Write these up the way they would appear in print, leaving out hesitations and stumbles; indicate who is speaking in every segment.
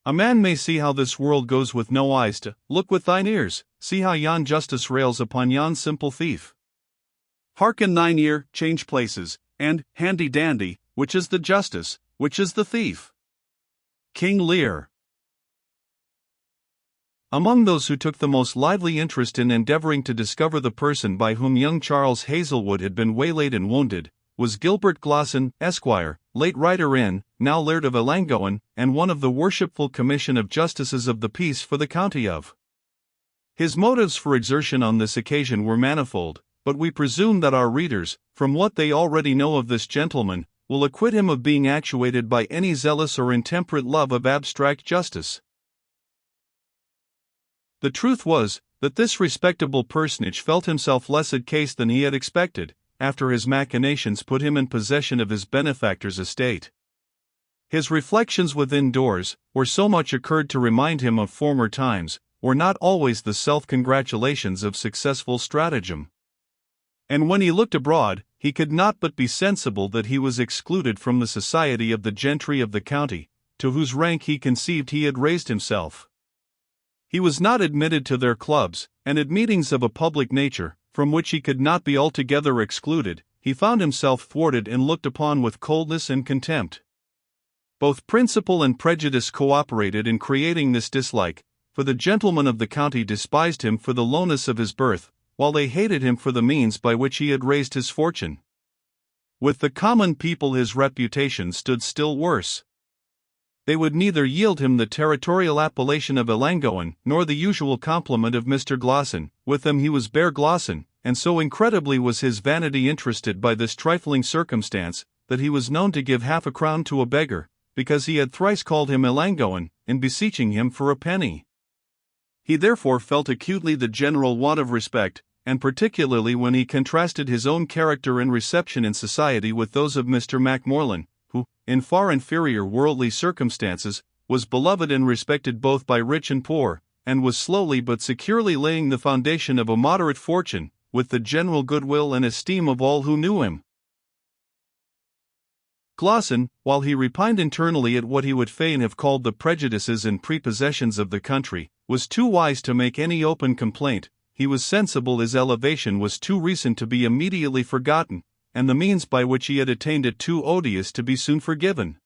Speaker 1: A man may see how this world goes with no eyes to look with thine ears, see how yon justice rails upon yon simple thief. Hearken thine ear, change places, and, handy dandy, which is the justice, which is the thief? King Lear. Among those who took the most lively interest in endeavoring to discover the person by whom young Charles Hazelwood had been waylaid and wounded, was Gilbert Glosson, Esquire, late writer in, now Laird of Ellangowan, and one of the Worshipful Commission of Justices of the Peace for the county of. His motives for exertion on this occasion were manifold, but we presume that our readers, from what they already know of this gentleman, will acquit him of being actuated by any zealous or intemperate love of abstract justice. The truth was, that this respectable personage felt himself less at case than he had expected, after his machinations put him in possession of his benefactor's estate. His reflections within doors, or so much occurred to remind him of former times, were not always the self-congratulations of successful stratagem. And when he looked abroad, he could not but be sensible that he was excluded from the society of the gentry of the county, to whose rank he conceived he had raised himself. He was not admitted to their clubs, and at meetings of a public nature, from which he could not be altogether excluded, he found himself thwarted and looked upon with coldness and contempt. Both principle and prejudice co-operated in creating this dislike, for the gentlemen of the county despised him for the lowness of his birth, while they hated him for the means by which he had raised his fortune. With the common people his reputation stood still worse. They would neither yield him the territorial appellation of Ellangowan, nor the usual compliment of Mr. Glosson. With them he was bare Glosson, and so incredibly was his vanity interested by this trifling circumstance, that he was known to give half a crown to a beggar, because he had thrice called him Ellangowan, in beseeching him for a penny. He therefore felt acutely the general want of respect, and particularly when he contrasted his own character and reception in society with those of Mr. Macmorlan, who, in far inferior worldly circumstances, was beloved and respected both by rich and poor, and was slowly but securely laying the foundation of a moderate fortune, with the general goodwill and esteem of all who knew him. Glosson, while he repined internally at what he would fain have called the prejudices and prepossessions of the country, was too wise to make any open complaint. He was sensible his elevation was too recent to be immediately forgotten, and the means by which he had attained it too odious to be soon forgiven.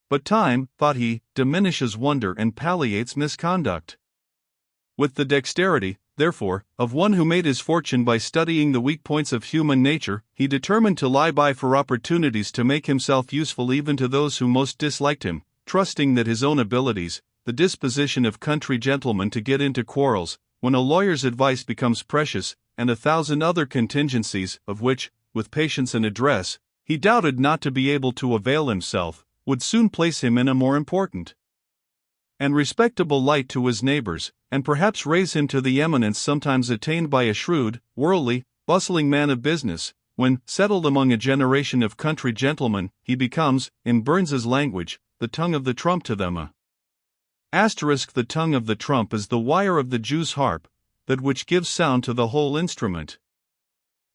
Speaker 1: But time, thought he, diminishes wonder and palliates misconduct. With the dexterity, therefore, of one who made his fortune by studying the weak points of human nature, he determined to lie by for opportunities to make himself useful even to those who most disliked him, trusting that his own abilities, the disposition of country gentlemen to get into quarrels, when a lawyer's advice becomes precious, and 1,000 other contingencies, of which, with patience and address, he doubted not to be able to avail himself, would soon place him in a more important and respectable light to his neighbors, and perhaps raise him to the eminence sometimes attained by a shrewd, worldly, bustling man of business, when, settled among a generation of country gentlemen, he becomes, in Burns's language, the tongue of the trump to them. The tongue of the trump is the wire of the Jew's harp, that which gives sound to the whole instrument.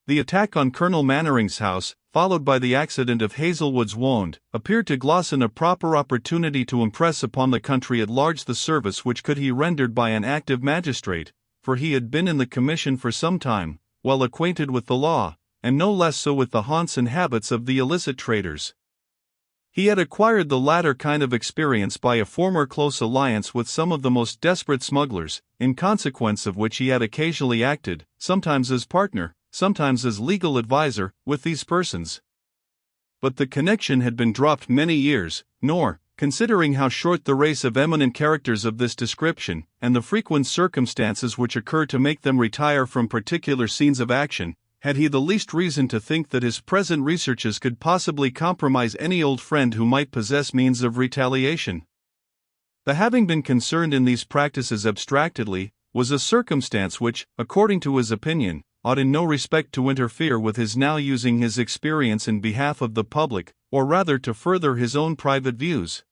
Speaker 1: The attack on Colonel Mannering's house, followed by the accident of Hazelwood's wound, appeared to Glosson a proper opportunity to impress upon the country at large the service which could he rendered by an active magistrate, for he had been in the commission for some time, well acquainted with the law, and no less so with the haunts and habits of the illicit traders. He had acquired the latter kind of experience by a former close alliance with some of the most desperate smugglers, in consequence of which he had occasionally acted, sometimes as partner, sometimes as legal adviser, with these persons. But the connection had been dropped many years, nor, considering how short the race of eminent characters of this description, and the frequent circumstances which occur to make them retire from particular scenes of action, had he the least reason to think that his present researches could possibly compromise any old friend who might possess means of retaliation. The having been concerned in these practices abstractedly, was a circumstance which, according to his opinion, ought in no respect to interfere with his now using his experience in behalf of the public, or rather to further his own private views.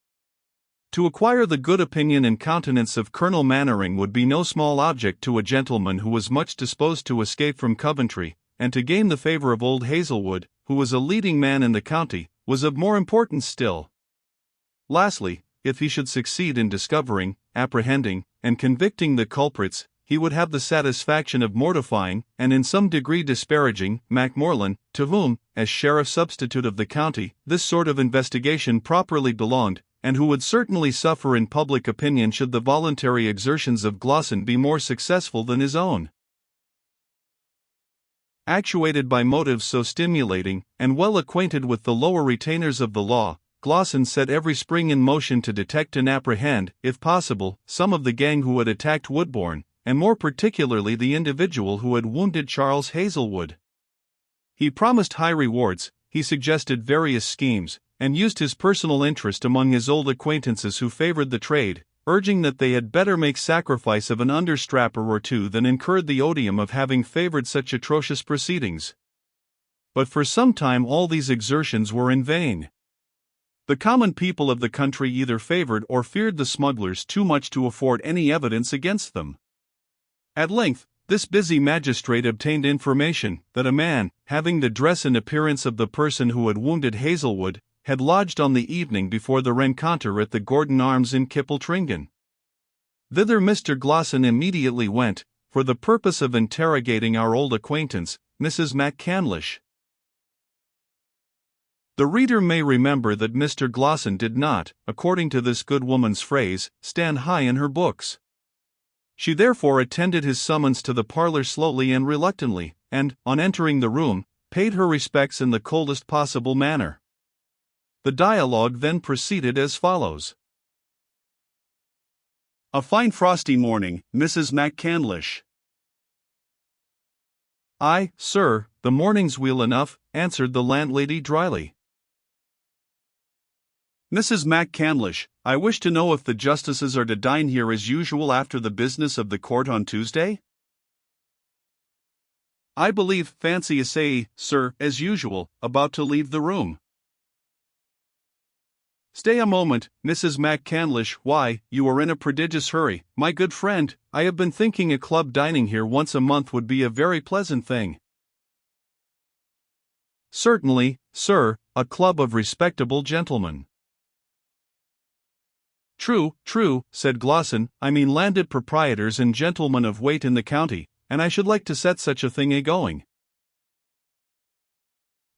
Speaker 1: To acquire the good opinion and countenance of Colonel Mannering would be no small object to a gentleman who was much disposed to escape from Coventry, and to gain the favour of old Hazelwood, who was a leading man in the county, was of more importance still. Lastly, if he should succeed in discovering, apprehending, and convicting the culprits, he would have the satisfaction of mortifying, and in some degree disparaging, Macmorland, to whom, as sheriff substitute of the county, this sort of investigation properly belonged, and who would certainly suffer in public opinion should the voluntary exertions of Glosson be more successful than his own. Actuated by motives so stimulating, and well acquainted with the lower retainers of the law, Glosson set every spring in motion to detect and apprehend, if possible, some of the gang who had attacked Woodbourne, and more particularly the individual who had wounded Charles Hazelwood. He promised high rewards, he suggested various schemes, and used his personal interest among his old acquaintances who favored the trade, urging that they had better make sacrifice of an understrapper or two than incur the odium of having favored such atrocious proceedings. But for some time all these exertions were in vain. The common people of the country either favored or feared the smugglers too much to afford any evidence against them. At length, this busy magistrate obtained information that a man, having the dress and appearance of the person who had wounded Hazelwood, had lodged on the evening before the rencontre at the Gordon Arms in Kippletringan. Thither Mr. Glosson immediately went, for the purpose of interrogating our old acquaintance, Mrs. MacCandlish. The reader may remember that Mr. Glosson did not, according to this good woman's phrase, stand high in her books. She therefore attended his summons to the parlour slowly and reluctantly, and, on entering the room, paid her respects in the coldest possible manner. The dialogue then proceeded as follows. A fine frosty morning, Mrs. MacCandlish. Aye, sir, the morning's weel enough, answered the landlady dryly. Mrs. MacCandlish, I wish to know if the justices are to dine here as usual after the business of the court on Tuesday? I believe Fancy is sir, as usual, about to leave the room. Stay a moment, Mrs. MacCandlish, why, you are in a prodigious hurry, my good friend. I have been thinking a club dining here once a month would be a very pleasant thing. Certainly, sir, a club of respectable gentlemen. True, said Glosson, I mean landed proprietors and gentlemen of weight in the county, and I should like to set such a thing a-going.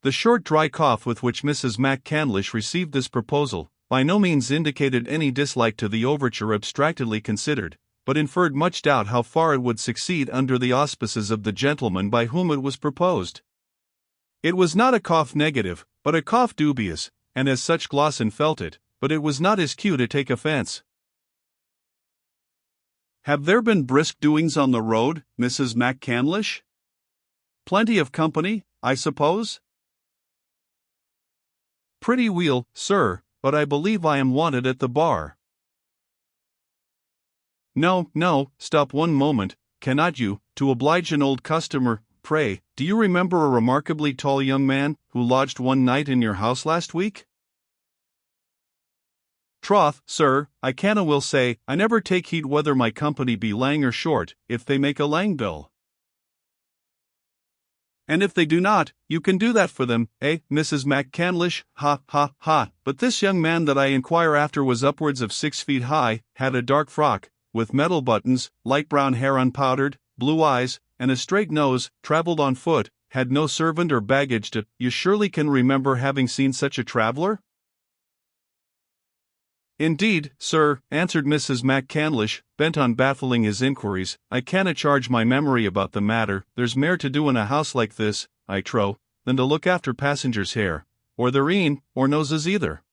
Speaker 1: The short dry cough with which Mrs. MacCandlish received this proposal, by no means indicated any dislike to the overture abstractedly considered, but inferred much doubt how far it would succeed under the auspices of the gentleman by whom it was proposed. It was not a cough negative, but a cough dubious, and as such Glosson felt it, but it was not his cue to take offence. Have there been brisk doings on the road, Mrs. MacCandlish? Plenty of company, I suppose? Pretty weel, sir, but I believe I am wanted at the bar. No, stop one moment, cannot you, to oblige an old customer, pray, do you remember a remarkably tall young man, who lodged one night in your house last week? Troth, sir, I canna will say, I never take heed whether my company be lang or short, if they make a lang bill. And if they do not, you can do that for them, Mrs. MacCandlish, ha, but this young man that I inquire after was upwards of 6 feet high, had a dark frock, with metal buttons, light brown hair unpowdered, blue eyes, and a straight nose, travelled on foot, had no servant or baggage to, you surely can remember having seen such a traveller? Indeed, sir, answered Mrs. MacCandlish, bent on baffling his inquiries, I canna charge my memory about the matter. There's mair to do in a house like this, I trow, than to look after passengers' hair, or their een, or noses either.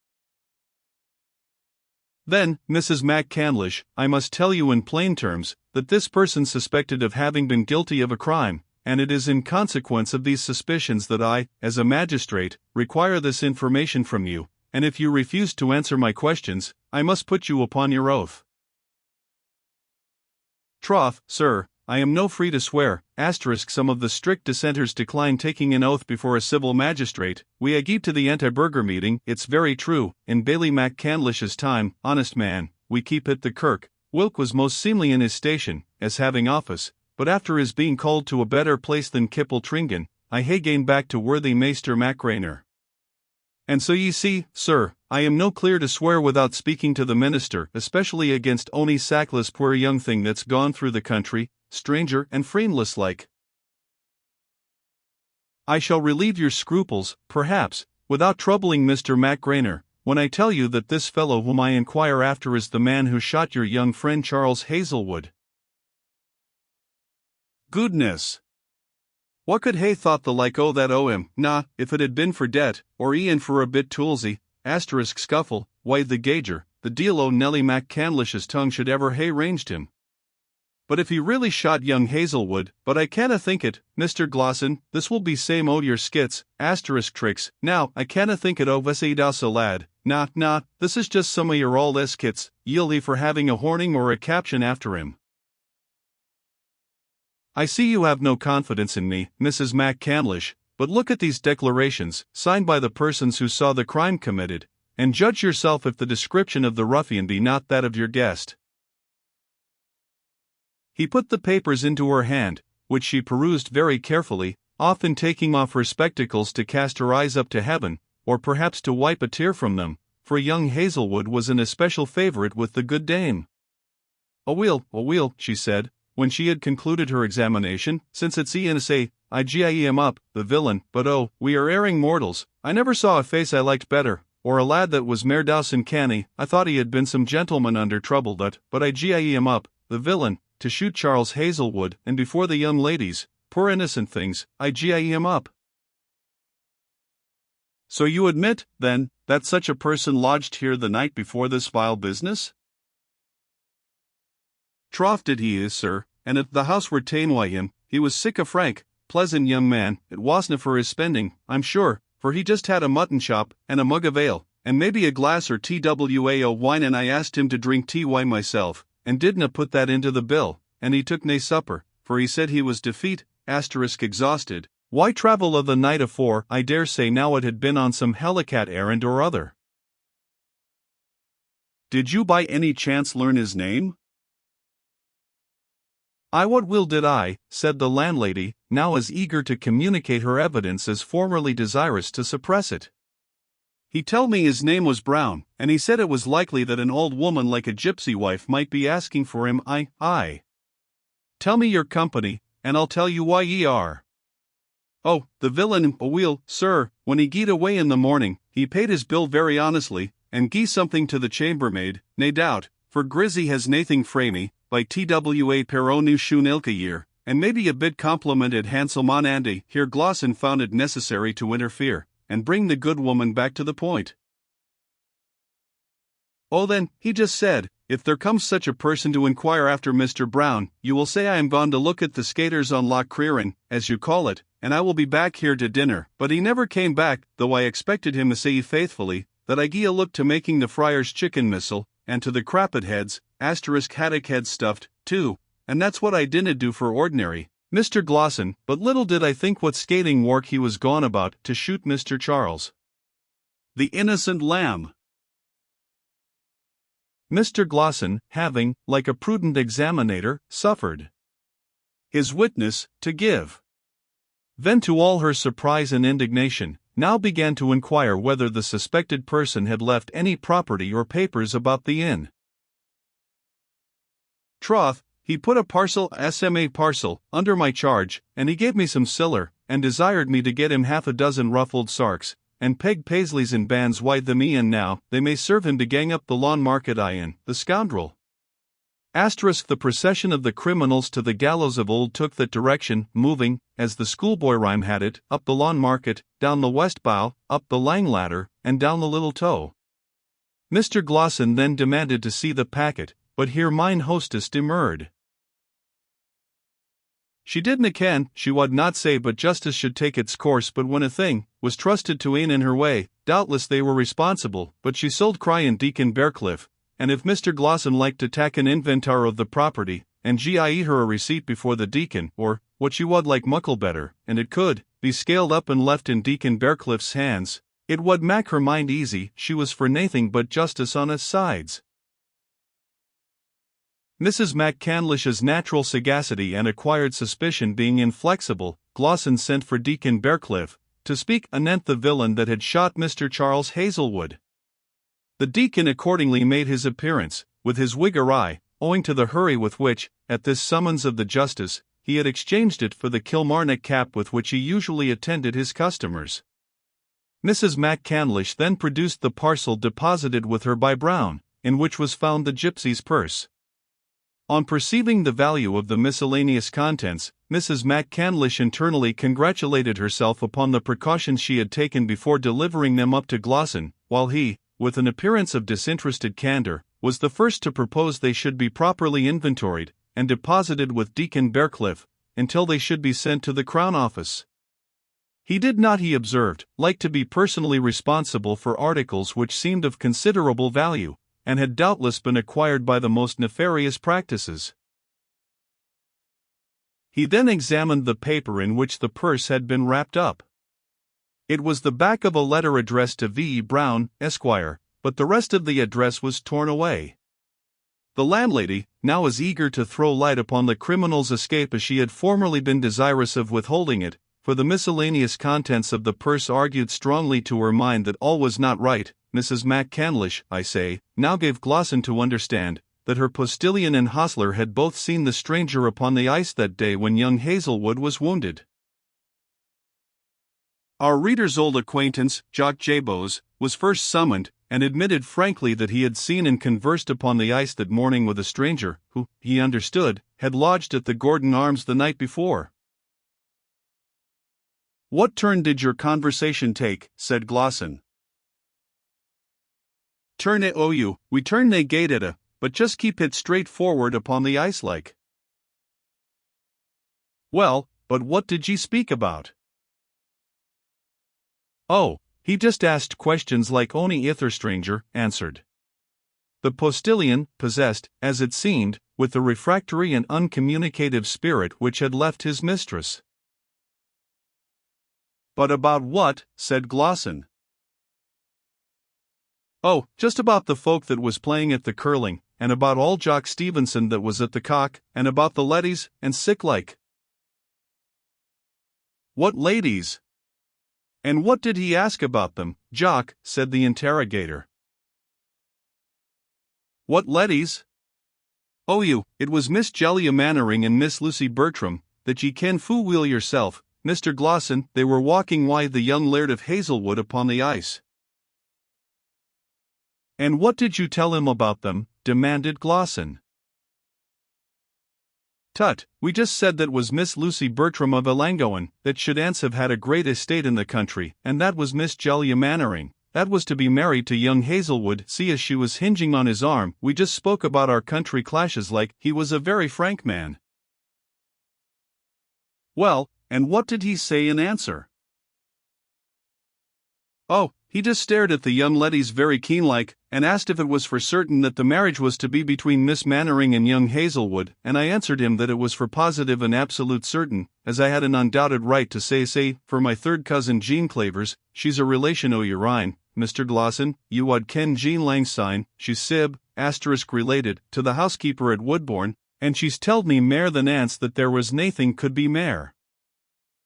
Speaker 1: Then, Mrs. MacCandlish, I must tell you in plain terms, that this person suspected of having been guilty of a crime, and it is in consequence of these suspicions that I, as a magistrate, require this information from you, and if you refuse to answer my questions, I must put you upon your oath. Troth, sir, I am no free to swear, some of the strict dissenters decline taking an oath before a civil magistrate, we agreed to the anti-burger meeting, it's very true, in Bailie MacCandlish's time, honest man, we keep it the kirk, Wilk was most seemly in his station, as having office, but after his being called to a better place than Kippletringan, I hae gane back to worthy Maister Macrainer. And so ye see, sir, I am no clear to swear without speaking to the minister, especially against ony sackless poor young thing that's gone through the country, stranger and friendless like. I shall relieve your scruples, perhaps, without troubling Mr. MacGrainer, when I tell you that this fellow whom I inquire after is the man who shot your young friend Charles Hazelwood. Goodness! What could hae thought the like o' that o' him? Nah, if it had been for debt, or e'en for a bit toolsy, scuffle, why the gauger, the deal o' Nellie MacCandlish's tongue should ever hae ranged him. But if he really shot young Hazelwood, but I canna think it, Mr. Glosson, this will be same o' your skits, tricks, now, I canna think it o' a lad, nah, this is just some o' your old skits, ye'll he for having a horning or a caption after him. I see you have no confidence in me, Mrs. MacCandlish, but look at these declarations, signed by the persons who saw the crime committed, and judge yourself if the description of the ruffian be not that of your guest. He put the papers into her hand, which she perused very carefully, often taking off her spectacles to cast her eyes up to heaven, or perhaps to wipe a tear from them, for young Hazelwood was an especial favourite with the good dame. Aweel, she said, when she had concluded her examination, since it's e'en say, I gie him up, the villain, but oh, we are erring mortals, I never saw a face I liked better, or a lad that was mair douce canny. I thought he had been some gentleman under trouble but I gie him up, the villain, to shoot Charles Hazelwood, and before the young ladies, poor innocent things, I gie him up. So you admit, then, that such a person lodged here the night before this vile business? Troth did he is, sir, and if the house were ta'en wi' him, he was sic a frank, pleasant young man, it wasna for his spending, I'm sure, for he just had a mutton chop, and a mug of ale, and maybe a glass or twa o' wine, and I asked him to drink tea wine myself, and didna put that into the bill, and he took nae supper, for he said he was defeat, exhausted. Why travel o' the night afore? I dare say now it had been on some hellicat errand or other. Did you by any chance learn his name? I what will did I, said the landlady, now as eager to communicate her evidence as formerly desirous to suppress it. He tell me his name was Brown, and he said it was likely that an old woman like a gypsy wife might be asking for him. I. Tell me your company, and I'll tell you why ye are. Oh, the villain, aweel, sir, when he gied away in the morning, he paid his bill very honestly, and gie something to the chambermaid, nae doubt, for Grizzy has naething frae me, by twa per o new shoon ilka year, and maybe a bit complimented handsome Andy. Here Glosson found it necessary to interfere, and bring the good woman back to the point. Oh then, he just said, if there comes such a person to inquire after Mr. Brown, you will say I am gone to look at the skaters on Loch Crearin, as you call it, and I will be back here to dinner. But he never came back, though I expected him to say faithfully, that I gie a look to making the friar's chicken missile, and to the crappit heads, haddock head stuffed, too, and that's what I dinna do for ordinary, Mr. Glosson, but little did I think what skating work he was gone about to shoot Mr. Charles. The innocent lamb. Mr. Glosson, having, like a prudent examinator, suffered his witness to give, then to all her surprise and indignation, now began to inquire whether the suspected person had left any property or papers about the inn. Troth, he put a parcel under my charge, and he gave me some siller, and desired me to get him half a dozen ruffled sarks, and peg paisleys in bands wide them e'en now, they may serve him to gang up the lawn market in, the scoundrel. The procession of the criminals to the gallows of old took that direction, moving, as the schoolboy rhyme had it, up the lawn market, down the west bow, up the lang ladder, and down the little toe. Mr. Glosson then demanded to see the packet, but here mine hostess demurred. She didna ken, she would not say, but justice should take its course. But when a thing was trusted to ane in her way, doubtless they were responsible. But she sold cry in Deacon Bearcliff, and if Mr. Glosson liked to tak an inventar of the property, and gie her a receipt before the deacon, or, what she would like muckle better, and it could be scaled up and left in Deacon Bearcliff's hands, it would mak her mind easy. She was for naething but justice on his sides. Mrs. MacCandlish's natural sagacity and acquired suspicion being inflexible, Glosson sent for Deacon Bearcliff, to speak anent the villain that had shot Mr. Charles Hazelwood. The deacon accordingly made his appearance, with his wig awry, owing to the hurry with which, at this summons of the justice, he had exchanged it for the Kilmarnock cap with which he usually attended his customers. Mrs. MacCandlish then produced the parcel deposited with her by Brown, in which was found the gypsy's purse. On perceiving the value of the miscellaneous contents, Mrs. MacCandlish internally congratulated herself upon the precautions she had taken before delivering them up to Glosson, while he, with an appearance of disinterested candor, was the first to propose they should be properly inventoried and deposited with Deacon Bearcliff, until they should be sent to the Crown Office. He did not, he observed, like to be personally responsible for articles which seemed of considerable value, and had doubtless been acquired by the most nefarious practices. He then examined the paper in which the purse had been wrapped up. It was the back of a letter addressed to V. Brown, Esquire, but the rest of the address was torn away. The landlady, now as eager to throw light upon the criminal's escape as she had formerly been desirous of withholding it, for the miscellaneous contents of the purse argued strongly to her mind that all was not right. Mrs. MacCandlish, I say, now gave Glosson to understand that her postilion and hostler had both seen the stranger upon the ice that day when young Hazelwood was wounded. Our reader's old acquaintance, Jock Jabos, was first summoned, and admitted frankly that he had seen and conversed upon the ice that morning with a stranger, who, he understood, had lodged at the Gordon Arms the night before. "What turn did your conversation take?" said Glosson. "Turn it we turn nae gate at but just keep it straight forward upon the ice like." "Well, but what did ye speak about?" "Oh, he just asked questions like ony ither stranger," answered the postilion, possessed, as it seemed, with the refractory and uncommunicative spirit which had left his mistress. "But about what?" said Glosson. "Oh, just about the folk that was playing at the curling, and about all Jock Stevenson that was at the cock, and about the leddies, and sick like." "What ladies? And what did he ask about them, Jock?" said the interrogator. "What leddies? Oh, it was Miss Jellia Mannering and Miss Lucy Bertram, that ye ken fu' weel yourself, Mr. Glosson. They were walking wi' the young Laird of Hazelwood upon the ice." "And what did you tell him about them?" demanded Glosson. "Tut, we just said that was Miss Lucy Bertram of Ellangowan, that should ance have had a great estate in the country, and that was Miss Jellia Mannering, that was to be married to young Hazelwood. See as she was hinging on his arm. We just spoke about our country clashes like he was a very frank man." "Well, and what did he say in answer?" "Oh, he just stared at the young leddies very keen-like, and asked if it was for certain that the marriage was to be between Miss Mannering and young Hazelwood, and I answered him that it was for positive and absolute certain, as I had an undoubted right to say, for my third cousin Jean Clavers, she's a relation o' yourine, Mr. Glosson, you wad ken Jean Langsine, she's sib, related, to the housekeeper at Woodbourne, and she's telled me mair than ance that there was naething could be mair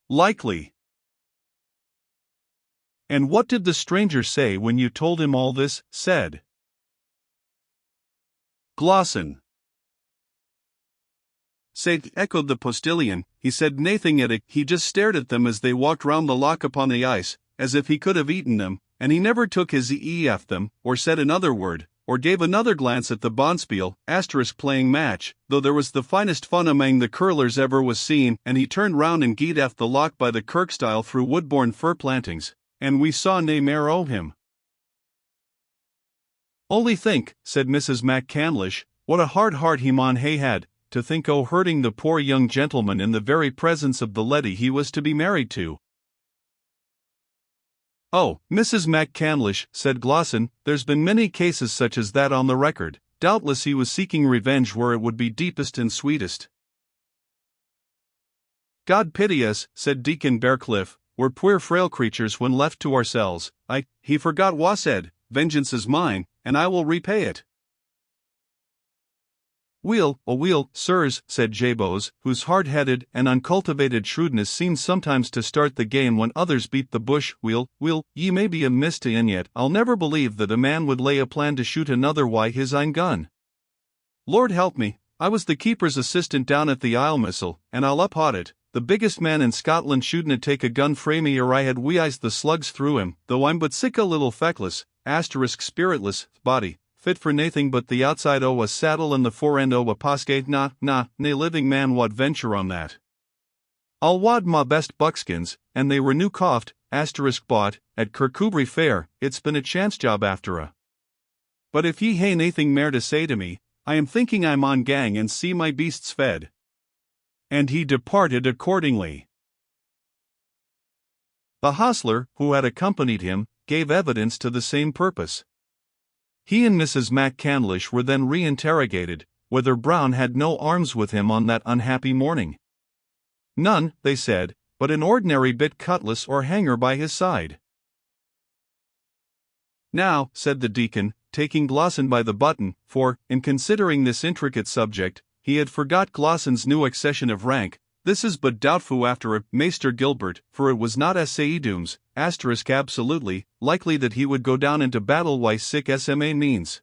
Speaker 1: likely." "And what did the stranger say when you told him all this?" said Glosson. "Said," echoed the postilion, "he said naething at it, he just stared at them as they walked round the loch upon the ice, as if he could have eaten them, and he never took his ee aff them, or said another word, or gave another glance at the bonspiel, playing match, though there was the finest fun amang the curlers ever was seen, and he turned round and gied aff the loch by the kirkstile through Woodbourne fir plantings, and we saw nae mair o' him." "Only think," said Mrs. MacCandlish, "what a hard heart he maun hae had, to think o' hurting the poor young gentleman in the very presence of the leddy he was to be married to." "Oh, Mrs. MacCandlish," said Glosson, "there's been many cases such as that on the record. Doubtless he was seeking revenge where it would be deepest and sweetest." "God pity us," said Deacon Bearcliff, "we're poor frail creatures when left to ourselves. He forgot wha said, 'Vengeance is mine, and I will repay it.'" Wheel, sirs, said Jabos, whose hard-headed and uncultivated shrewdness seemed sometimes to start the game when others beat the bush. Wheel, ye may be a mist and yet I'll never believe that a man would lay a plan to shoot another wi' his own gun. Lord help me, I was the keeper's assistant down at the Isle Missile, and I'll uphaud it, the biggest man in Scotland shouldna take a gun frae me or I had wee-eyes the slugs through him, though I'm but sic a little feckless, spiritless, body, fit for naething but the outside o' a saddle and the fore end o' a posket. Nae living man wad venture on that. I'll wad my best buckskins, and they were new coft, bought, at Kirkcudbright Fair. It's been a chance job after a. But if ye hae naething mair to say to me, I am thinking I'm on gang and see my beasts fed. And he departed accordingly. The hostler, who had accompanied him, gave evidence to the same purpose. He and Mrs. MacCandlish were then re-interrogated, whether Brown had no arms with him on that unhappy morning. None, they said, but an ordinary bit cutlass or hanger by his side. Now, said the deacon, taking Glosson by the button, for, in considering this intricate subject, he had forgot Glosson's new accession of rank, this is but doubtful after a Maester Gilbert, for it was not Saedooms, absolutely, likely that he would go down into battle wi' sic SMA means.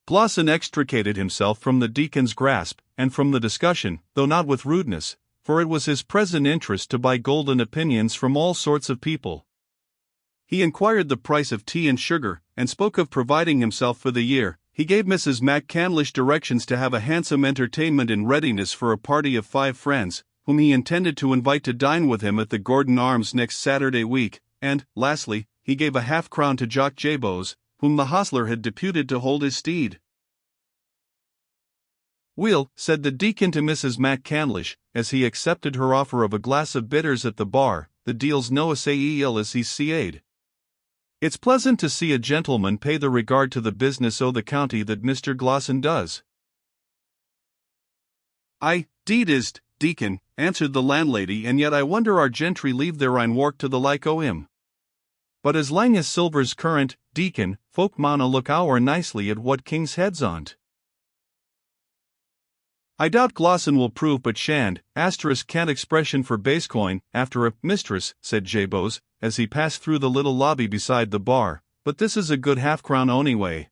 Speaker 1: Glosson extricated himself from the deacon's grasp, and from the discussion, though not with rudeness, for it was his present interest to buy golden opinions from all sorts of people. He inquired the price of tea and sugar, and spoke of providing himself for the year. He gave Mrs. MacCandlish directions to have a handsome entertainment in readiness for a party of 5 friends, whom he intended to invite to dine with him at the Gordon Arms next Saturday week, and, lastly, he gave a half-crown to Jock Jabos, whom the hostler had deputed to hold his steed. Weel, said the deacon to Mrs. MacCandlish, as he accepted her offer of a glass of bitters at the bar, the deal's no sae ill as he's seed. It's pleasant to see a gentleman pay the regard to the business o' the county that Mr. Glosson does. Aye, deed is't, deacon, answered the landlady, and yet I wonder our gentry leave their own work to the like o' him. But as lang as silver's current, deacon, folk mauna look ower nicely at what king's head's on't. I doubt Glosson will prove but shand, can't expression for base coin, after a mistress, said Jabos, as he passed through the little lobby beside the bar, but this is a good half-crown onyway.